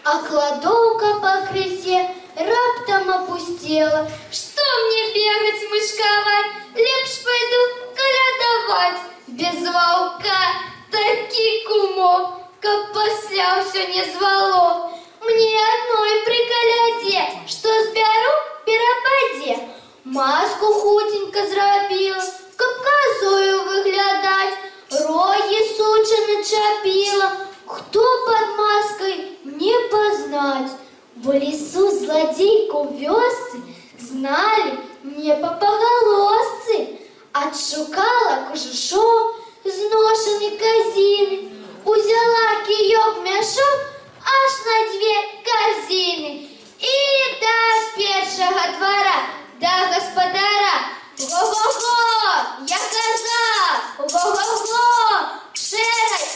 а кладовка по крысе раптом опустела. Что мне бегать, мышковать, лепш пойду колядовать. Без волка таки кумок, как пасля все не звало. Мне одной при коляде, что збяру перападе. Маску худенько зробила, как козою выглядать. Роги сучи начапила, кто под маской не познать. В лесу злодейку вёсцы знали не попоголосцы. Отшукала кожушок зношенной козины, узяла киёк мешок аж на 2 корзины. И до першого двора, до господара. Го-го-го, я коза, го-го-го, шерай.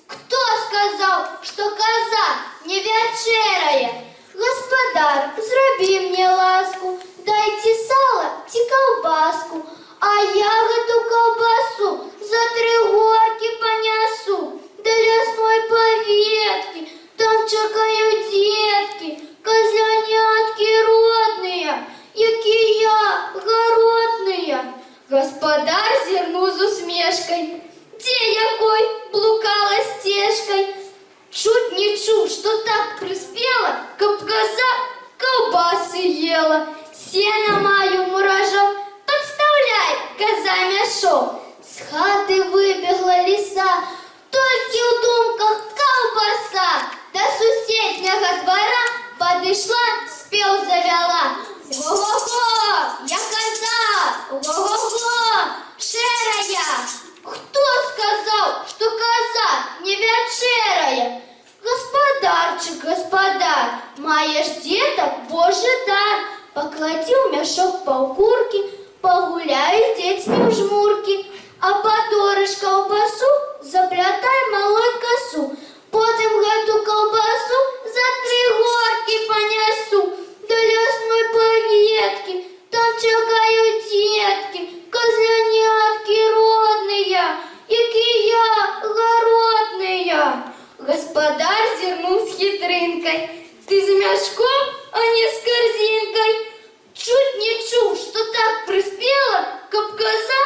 Кто сказал, что коза не вечерая? Господар, зроби мне ласку, дайте сало, ті колбаску, а я эту колбасу за 3 горки понесу. До лесной поветки, там чекают детки, козлянятки родные, які я городные. Господар зернул з усмешкой, де якой блукала стежкой. Чуть не чу, что так приспела, как коза колбасы ела. Сено мою муражок, подставляй, коза мешок. С хаты выбегла лиса, только в думках колбаса. До соседнего двора подошла, спел завяла. Го-го-го, я коза, го-го-го, шерая. Кто сказал, что коза не вечерая? Господарчик, господар, маешь деток Божий дар. Поклади в мешок полкурки, погуляй с детьми в жмурки, а подорож колбасу заплетай малой косу. Потом эту колбасу за 3 горки понесу. До лесной поветки, там чекают детки, козлянятки родные, які я городные. Господар зернул с хитринкой, ты с мешком, а не с корзинкой. Чуть не чу, что так приспела, как коза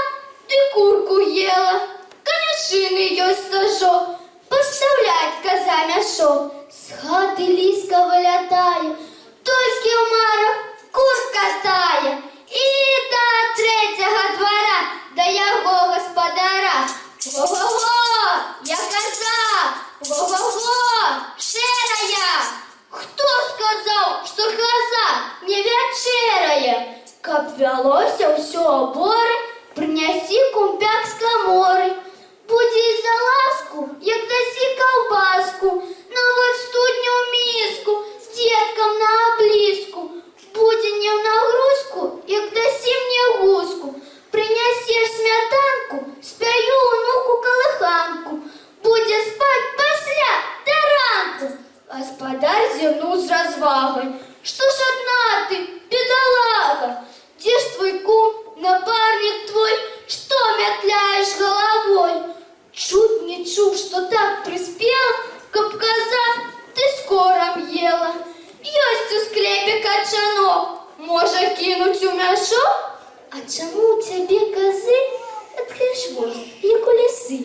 ты курку ела. Конюшины ее стажок, подставлять коза мешок. С хаты лиска вылетая, только в марах кур катая. И до 3-го двора, до яго господара. Го-го-го, я коза, го-го-го, шерая. Кто сказал, что коза не вечерая? Как велося все обори, принеси кумпяк з комори. Буді за ласку, як даси колбаску, на вот студню миску, с детком на облиску. Буді не в нагрузку, як даси мне гуску. Принесешь сметанку, спою внуку колыханку. Буде спать посля до ранку. Господар зевнул с развагой. Что ж одна ты, бедолага? Где ж твой кум, напарник твой, что метляешь головой? Чуть не чу, что так приспела, как коза ты скором ела. Есть у склепе качанок, може кинуть у мешок? А чому у тебе кози откриш хвост, як у лиси?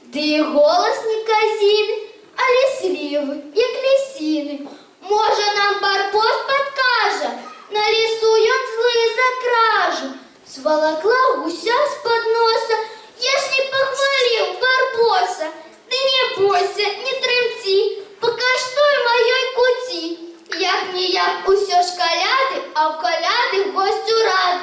Да и голос не козины, а лесливый, як лисины. Може нам барбос подкаже, на лесу ён злый за кражу. Сволокла гуся с-под носа, я ж не похвалил барбоса. Да не бойся, не тремти, покаштуй моей куті. Як-ніяк усё ж коляды, а в коляды гостю рад.